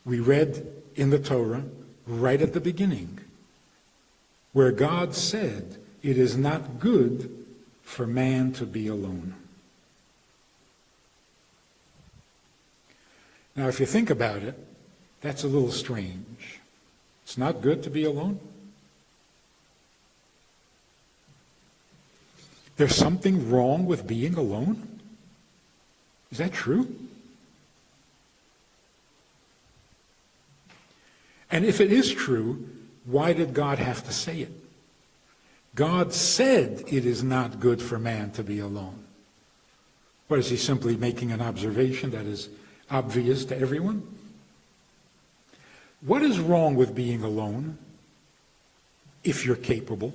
We read in the Torah, right at the beginning, where God said, it is not good for man to be alone. Now, if you think about it, that's a little strange. It's not good to be alone? There's something wrong with being alone? Is that true? And if it is true, why did God have to say it? God said it is not good for man to be alone. What, is he simply making an observation that is obvious to everyone? What is wrong with being alone if you're capable?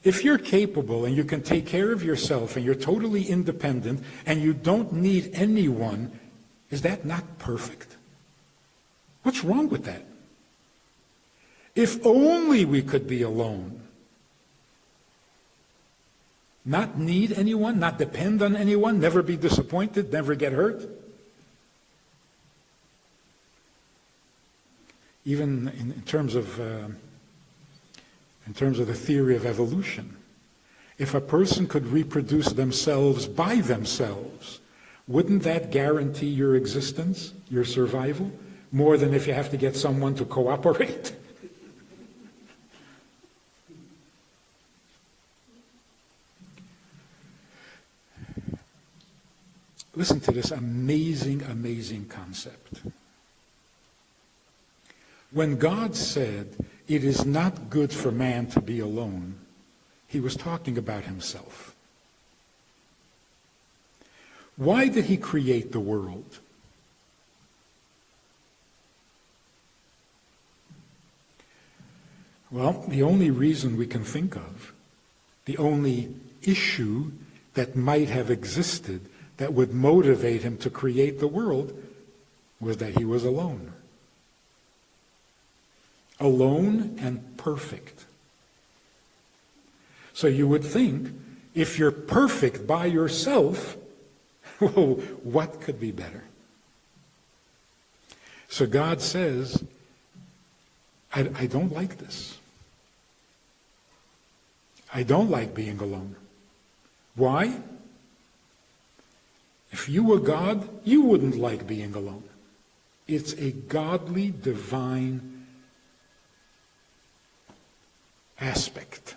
If you're capable and you can take care of yourself and you're totally independent and you don't need anyone, is that not perfect? What's wrong with that? If only we could be alone. Not need anyone, not depend on anyone, never be disappointed, never get hurt. Even in terms of the theory of evolution, if a person could reproduce themselves by themselves, wouldn't that guarantee your existence, your survival, more than if you have to get someone to cooperate? Listen to this amazing, amazing concept. When God said, it is not good for man to be alone, he was talking about himself. Why did he create the world? Well, the only reason we can think of, the only issue that might have existed that would motivate him to create the world was that he was alone. Alone and perfect. So you would think, if you're perfect by yourself, well, what could be better? So God says, I don't like this. I don't like being alone. Why? If you were God, you wouldn't like being alone. It's a godly, divine aspect.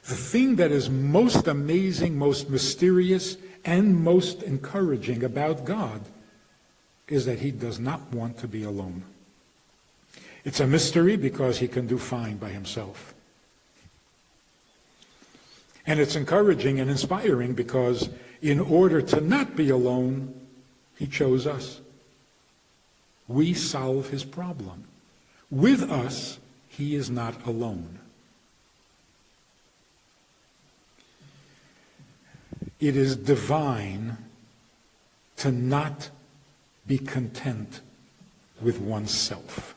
The thing that is most amazing, most mysterious, and most encouraging about God is that he does not want to be alone. It's a mystery because he can do fine by himself. And it's encouraging and inspiring because in order to not be alone, he chose us. We solve his problem. With us, he is not alone. It is divine to not be content with oneself.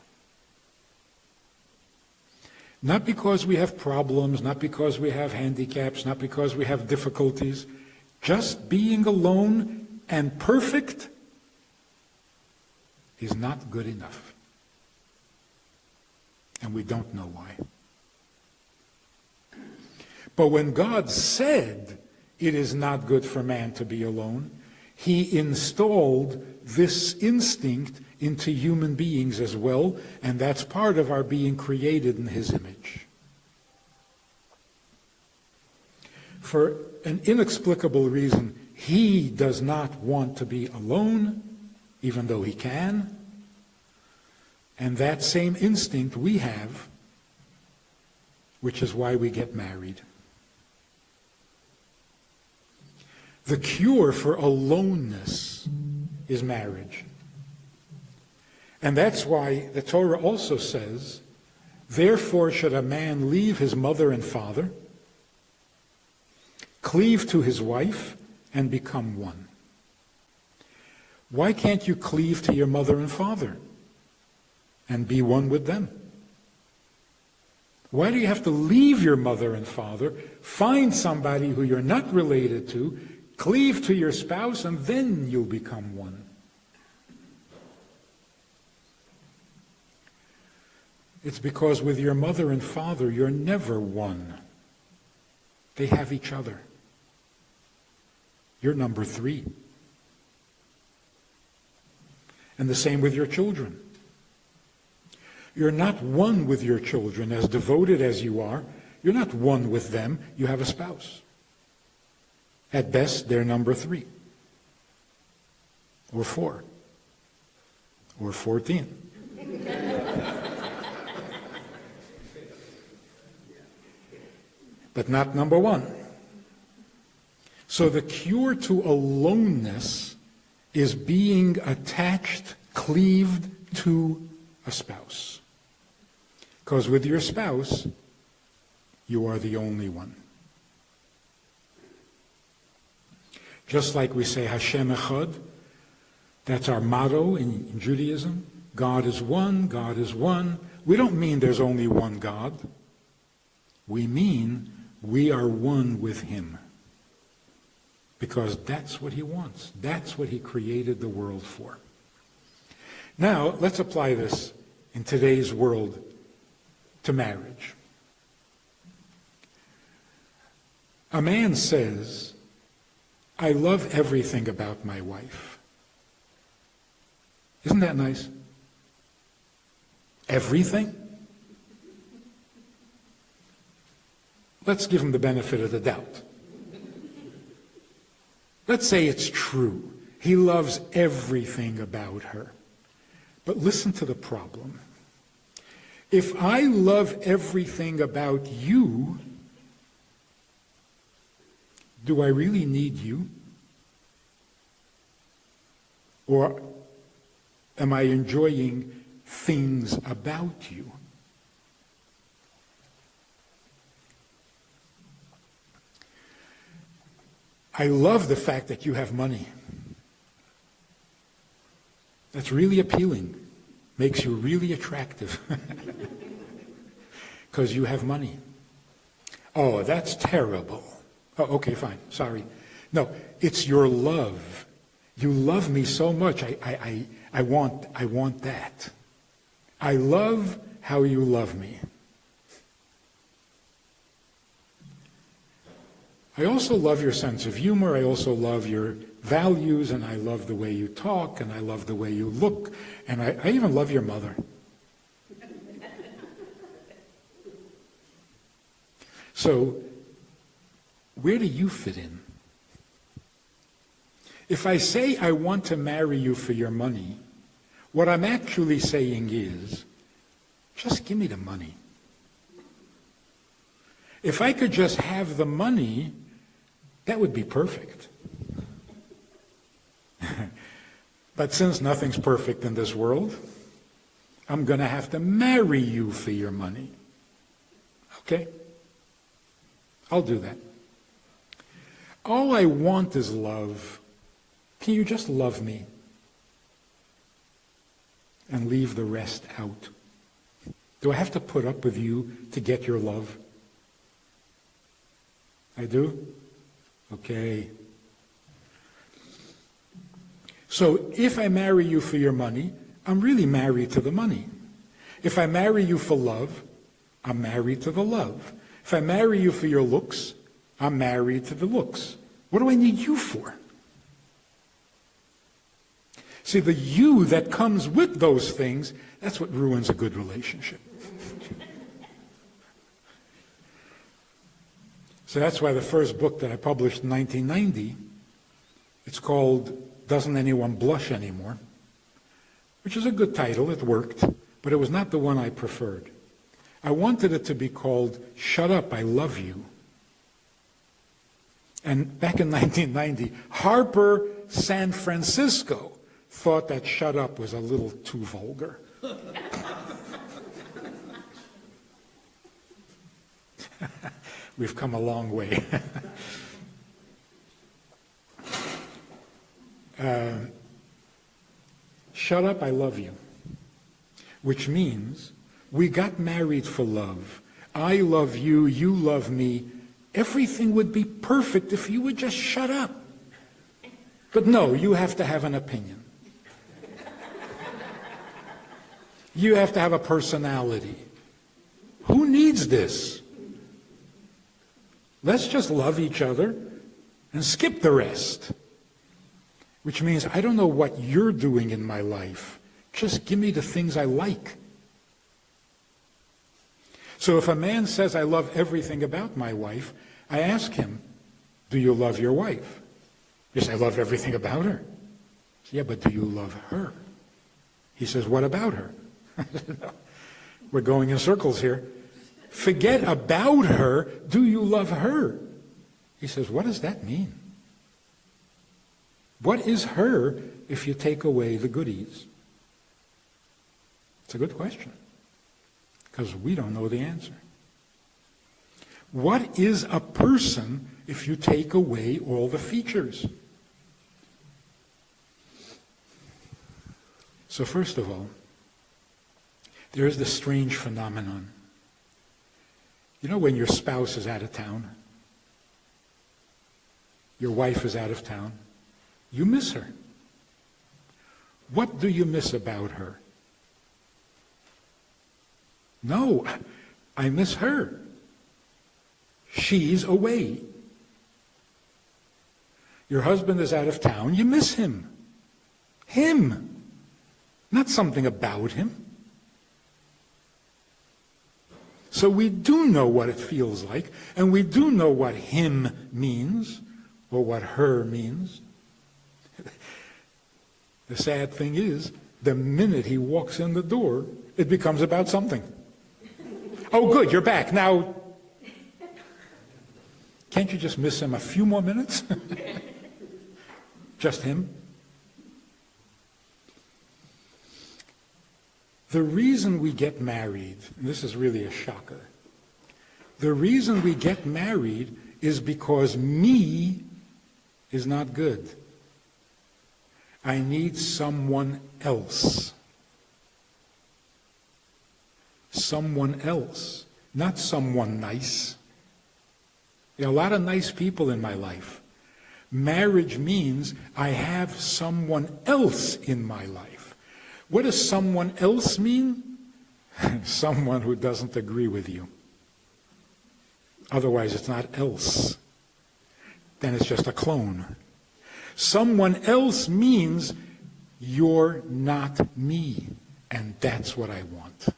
Not because we have problems, not because we have handicaps, not because we have difficulties. Just being alone and perfect is not good enough. And we don't know why. But when God said it is not good for man to be alone, he installed this instinct into human beings as well, and that's part of our being created in his image. For an inexplicable reason, he does not want to be alone, even though he can. And that same instinct we have, which is why we get married. The cure for aloneness is marriage. And that's why the Torah also says, therefore should a man leave his mother and father, cleave to his wife, and become one. Why can't you cleave to your mother and father and be one with them? Why do you have to leave your mother and father, find somebody who you're not related to, Cleave to your spouse, and then you'll become one. It's because with your mother and father, you're never one. They have each other. You're number 3. And the same with your children. You're not one with your children, as devoted as you are. You're not one with them. You have a spouse. At best, they're number 3. Or 4. Or 14. But not number 1. So the cure to aloneness is being attached, cleaved to a spouse. Because with your spouse, you are the only one. Just like we say Hashem Echad, that's our motto in Judaism. God is one, God is one. We don't mean there's only one God. We mean we are one with Him. Because that's what He wants. That's what He created the world for. Now, let's apply this in today's world to marriage. A man says, I love everything about my wife. Isn't that nice? Everything? Let's give him the benefit of the doubt. Let's say it's true. He loves everything about her. But listen to the problem. If I love everything about you, do I really need you? Or am I enjoying things about you? I love the fact that you have money. That's really appealing. Makes you really attractive. Because you have money. Oh, that's terrible. Oh, okay, fine. Sorry. No, it's your love. You love me so much. I want that. I love how you love me. I also love your sense of humor. I also love your values, and I love the way you talk, and I love the way you look, and I even love your mother. So, where do you fit in? If I say I want to marry you for your money, what I'm actually saying is, just give me the money. If I could just have the money, that would be perfect. But since nothing's perfect in this world, I'm going to have to marry you for your money. Okay? I'll do that. All I want is love. Can you just love me? And leave the rest out. Do I have to put up with you to get your love? I do? Okay. So if I marry you for your money, I'm really married to the money. If I marry you for love, I'm married to the love. If I marry you for your looks, I'm married to the looks. What do I need you for? See, the you that comes with those things, that's what ruins a good relationship. So that's why the first book that I published in 1990, it's called Doesn't Anyone Blush Anymore? Which is a good title, it worked, but it was not the one I preferred. I wanted it to be called Shut Up, I Love You. And back in 1990, Harper San Francisco thought that shut up was a little too vulgar. We've come a long way. Shut up, I love you. Which means we got married for love. I love you, you love me. Everything would be perfect if you would just shut up. But no, you have to have an opinion. You have to have a personality. Who needs this? Let's just love each other and skip the rest. Which means I don't know what you're doing in my life. Just give me the things I like. So if a man says, I love everything about my wife, I ask him, do you love your wife? Yes, I love everything about her. Yeah, but do you love her? He says, what about her? We're going in circles here. Forget about her. Do you love her? He says, what does that mean? What is her if you take away the goodies? It's a good question, because we don't know the answer. What is a person if you take away all the features? So first of all, there is this strange phenomenon. You know when your spouse is out of town, your wife is out of town, you miss her. What do you miss about her? No, I miss her. She's away. Your husband is out of town, you miss him. Him, not something about him. So we do know what it feels like, and we do know what him means, or what her means. The sad thing is, the minute he walks in the door, it becomes about something. Oh, good, you're back. Now, can't you just miss him a few more minutes? Just him? The reason we get married, and this is really a shocker, the reason we get married is because me is not good. I need someone else. Someone else, not someone nice. There are a lot of nice people in my life. Marriage means I have someone else in my life. What does someone else mean? Someone who doesn't agree with you. Otherwise, it's not else. Then it's just a clone. Someone else means you're not me, and that's what I want.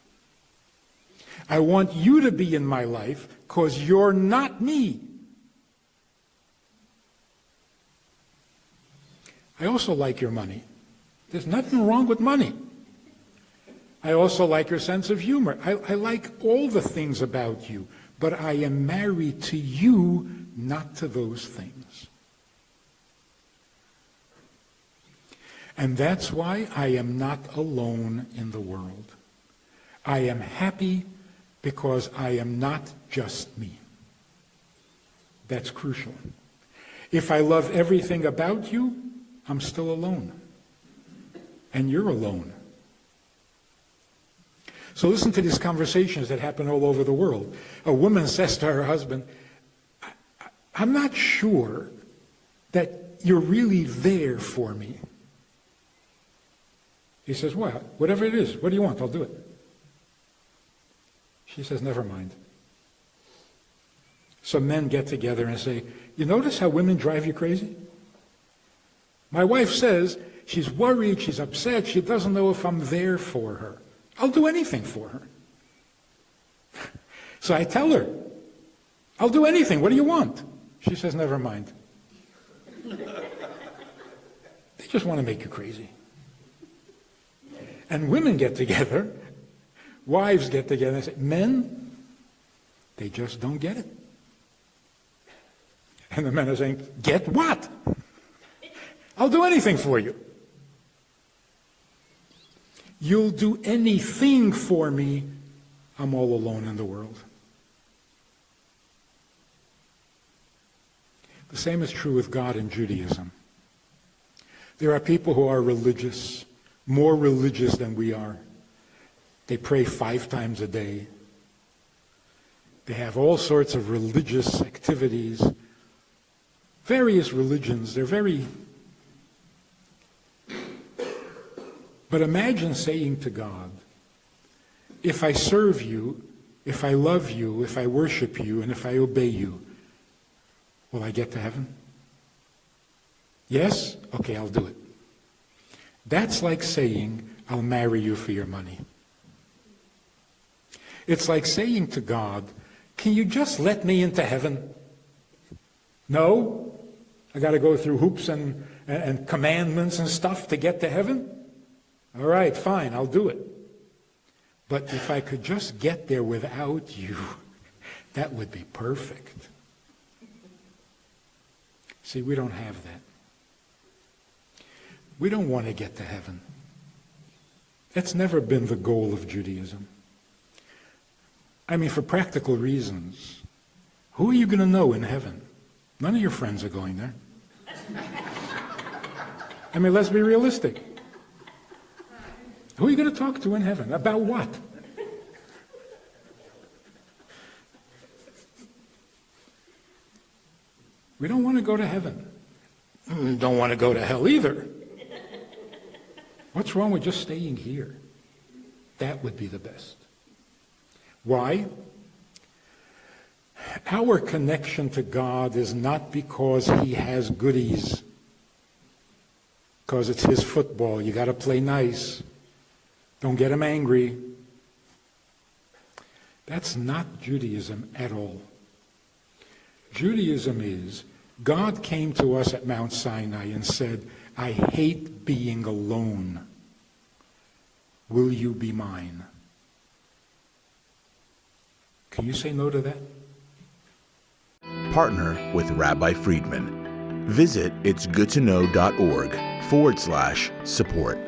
I want you to be in my life because you're not me. I also like your money. There's nothing wrong with money. I also like your sense of humor. I like all the things about you, but I am married to you, not to those things. And that's why I am not alone in the world. I am happy because I am not just me. That's crucial. If I love everything about you, I'm still alone. And you're alone. So listen to these conversations that happen all over the world. A woman says to her husband, I'm not sure that you're really there for me. He says, well, whatever it is, what do you want? I'll do it. She says, never mind. So men get together and say, you notice how women drive you crazy? My wife says she's worried, she's upset, she doesn't know if I'm there for her. I'll do anything for her. So I tell her, I'll do anything, what do you want? She says, never mind. They just want to make you crazy. And women get together, wives get together and say, men, they just don't get it. And the men are saying, get what? I'll do anything for you. You'll do anything for me, I'm all alone in the world. The same is true with God in Judaism. There are people who are religious, more religious than we are. They pray 5 times a day. They have all sorts of religious activities. Various religions, they're very But imagine saying to God, if I serve you, if I love you, if I worship you, and if I obey you, will I get to heaven? Yes? Okay, I'll do it. That's like saying, I'll marry you for your money. It's like saying to God, can you just let me into heaven? No? I got to go through hoops and commandments and stuff to get to heaven? All right, fine, I'll do it. But if I could just get there without you, that would be perfect. See, we don't have that. We don't want to get to heaven. That's never been the goal of Judaism. I mean, for practical reasons. Who are you going to know in heaven? None of your friends are going there. I mean, let's be realistic. Who are you going to talk to in heaven? About what? We don't want to go to heaven. Don't want to go to hell either. What's wrong with just staying here? That would be the best. Why? Our connection to God is not because he has goodies, because it's his football. You got to play nice. Don't get him angry. That's not Judaism at all. Judaism is, God came to us at Mount Sinai and said, I hate being alone. Will you be mine? Can you say no to that? Partner with Rabbi Friedman. Visit itsgoodtoknow.org/support.